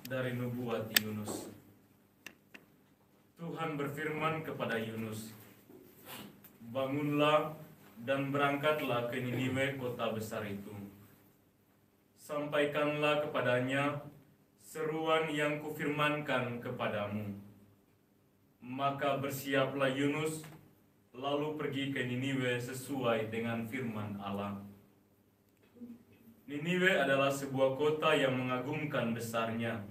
Dari nubuat Yunus. Tuhan berfirman kepada Yunus, "Bangunlah dan berangkatlah ke Niniwe, kota besar itu. Sampaikanlah kepadanya seruan yang kufirmankan kepadamu." Maka bersiaplah Yunus, lalu pergi ke Niniwe sesuai dengan firman Allah. Niniwe adalah sebuah kota yang mengagumkan besarnya.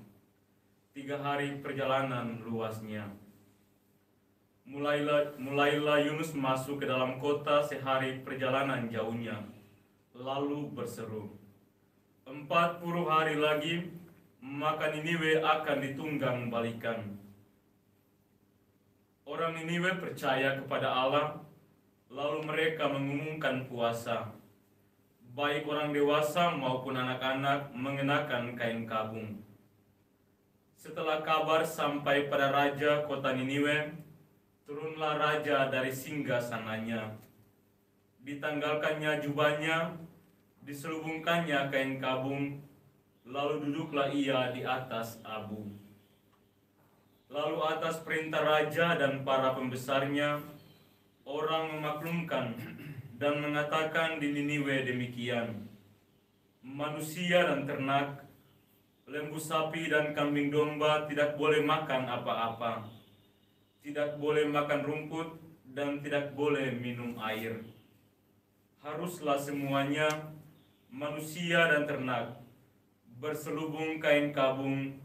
3 hari perjalanan luasnya. Mulailah Yunus masuk ke dalam kota sehari perjalanan jauhnya, lalu berseru, 40 hari lagi, maka Niniwe akan ditunggang balikan. Orang Niniwe percaya kepada Allah, lalu mereka mengumumkan puasa. Baik orang dewasa maupun anak-anak mengenakan kain kabung. Setelah kabar sampai pada raja kota Niniwe, turunlah raja dari singgasananya. Ditanggalkannya jubahnya, diselubungkannya kain kabung, lalu duduklah ia di atas abu. Lalu atas perintah raja dan para pembesarnya, orang memaklumkan dan mengatakan di Niniwe demikian, manusia dan ternak, lembu sapi dan kambing domba tidak boleh makan apa-apa, tidak boleh makan rumput, dan tidak boleh minum air. Haruslah semuanya, manusia dan ternak, berselubung kain kabung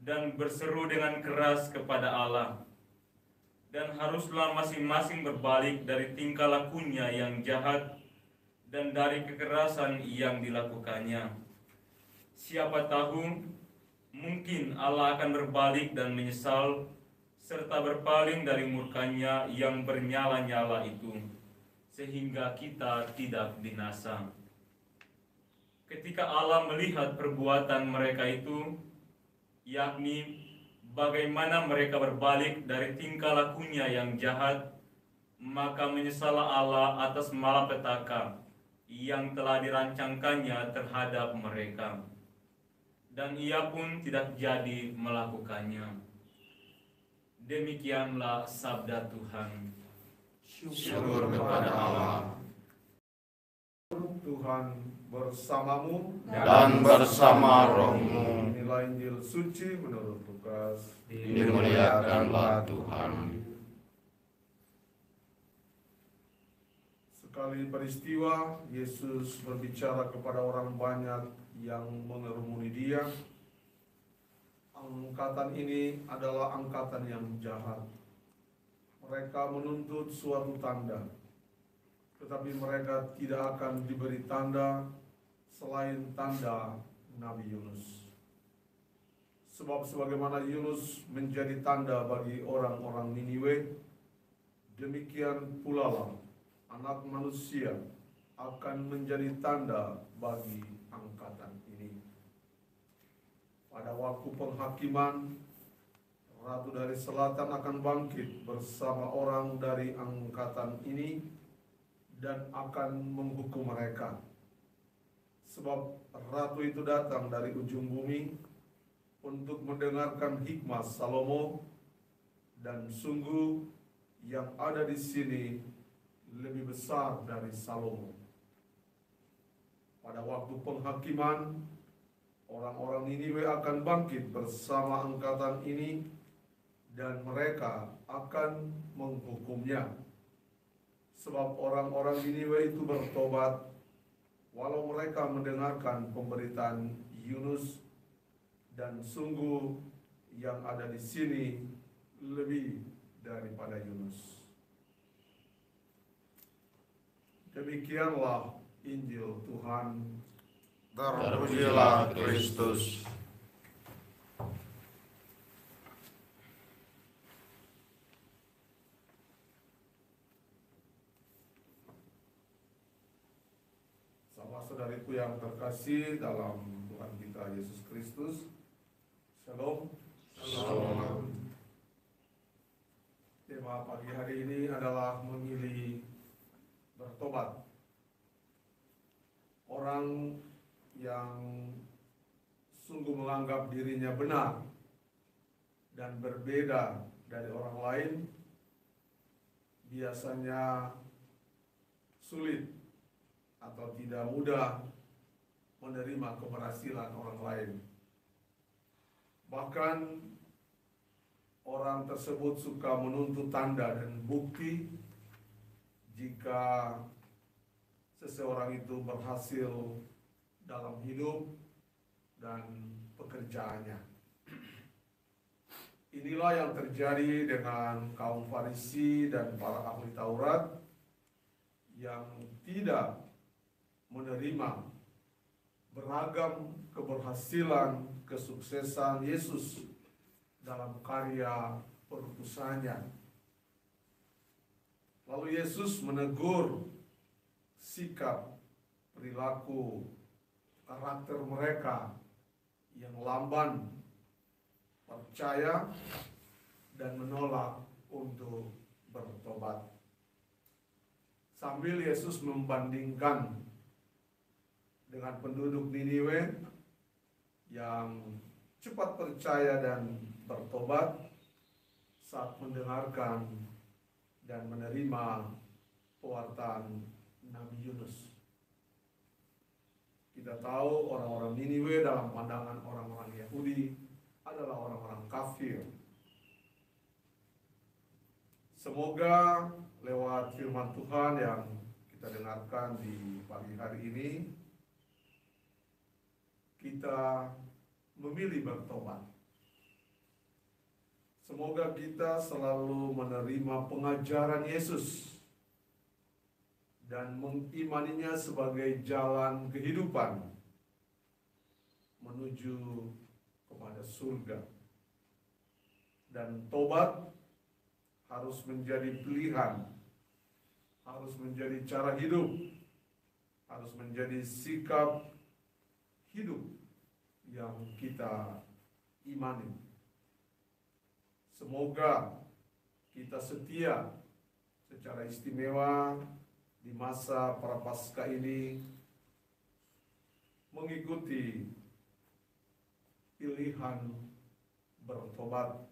dan berseru dengan keras kepada Allah. Dan haruslah masing-masing berbalik dari tingkah lakunya yang jahat dan dari kekerasan yang dilakukannya. Siapa tahu, mungkin Allah akan berbalik dan menyesal, serta berpaling dari murkanya yang bernyala-nyala itu, sehingga kita tidak binasa. Ketika Allah melihat perbuatan mereka itu, yakni bagaimana mereka berbalik dari tingkah lakunya yang jahat, maka menyesallah Allah atas malapetaka yang telah dirancangkannya terhadap mereka. Dan ia pun tidak jadi melakukannya. Demikianlah sabda Tuhan. Syukur kepada Allah. Tuhan bersamamu dan bersama rohmu. Inilah Injil suci menurut Lukas. Dimuliakanlah Tuhan. Sekali peristiwa, Yesus berbicara kepada orang banyak yang mengerumuni dia. Angkatan ini adalah angkatan yang jahat. Mereka menuntut suatu tanda, tetapi mereka tidak akan diberi tanda selain tanda Nabi Yunus. Sebab sebagaimana Yunus menjadi tanda bagi orang-orang Niniwe, demikian pula lah Anak Manusia akan menjadi tanda bagi angkatan ini. Pada waktu penghakiman, Ratu dari Selatan akan bangkit bersama orang dari angkatan ini dan akan menghukum mereka. Sebab Ratu itu datang dari ujung bumi untuk mendengarkan hikmat Salomo, dan sungguh yang ada di sini lebih besar dari Salomo. Pada waktu penghakiman, orang-orang Niniwe akan bangkit bersama angkatan ini dan mereka akan menghukumnya. Sebab orang-orang Niniwe itu bertobat, walau mereka mendengarkan pemberitaan Yunus, dan sungguh yang ada di sini lebih daripada Yunus. Demikianlah Injil Tuhan. Terpujilah Kristus. Sama saudariku yang terkasih dalam Tuhan kita Yesus Kristus, Shalom. Shalom. Tema pagi hari ini adalah memilih bertobat. Orang yang sungguh menganggap dirinya benar dan berbeda dari orang lain, biasanya sulit atau tidak mudah menerima keberhasilan orang lain. Bahkan orang tersebut suka menuntut tanda dan bukti jika seseorang itu berhasil dalam hidup dan pekerjaannya. Inilah yang terjadi dengan kaum Farisi dan para ahli Taurat yang tidak menerima beragam keberhasilan, kesuksesan Yesus dalam karya perutusannya. Lalu Yesus menegur sikap, perilaku, karakter mereka yang lamban, percaya, dan menolak untuk bertobat. Sambil Yesus membandingkan dengan penduduk Niniwe yang cepat percaya dan bertobat saat mendengarkan dan menerima pewartaan Nabi Yunus. Kita tahu orang-orang Niniwe dalam pandangan orang-orang Yahudi adalah orang-orang kafir. Semoga lewat firman Tuhan yang kita dengarkan di pagi hari ini, kita memilih bertobat. Semoga kita selalu menerima pengajaran Yesus dan mengimaninya sebagai jalan kehidupan menuju kepada surga. Dan tobat harus menjadi pilihan, harus menjadi cara hidup, harus menjadi sikap hidup yang kita imani. Semoga kita setia secara istimewa di masa Prapaskah ini mengikuti pilihan bertobat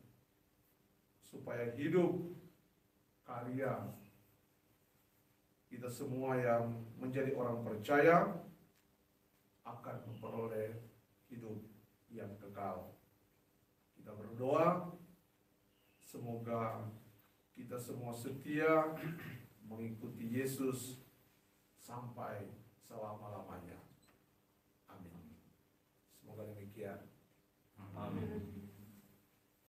supaya hidup karya kita semua yang menjadi orang percaya akan memperoleh hidup yang kekal. Kita berdoa semoga kita semua setia mengikuti Yesus sampai selama-lamanya. Amin. Semoga demikian. Amin.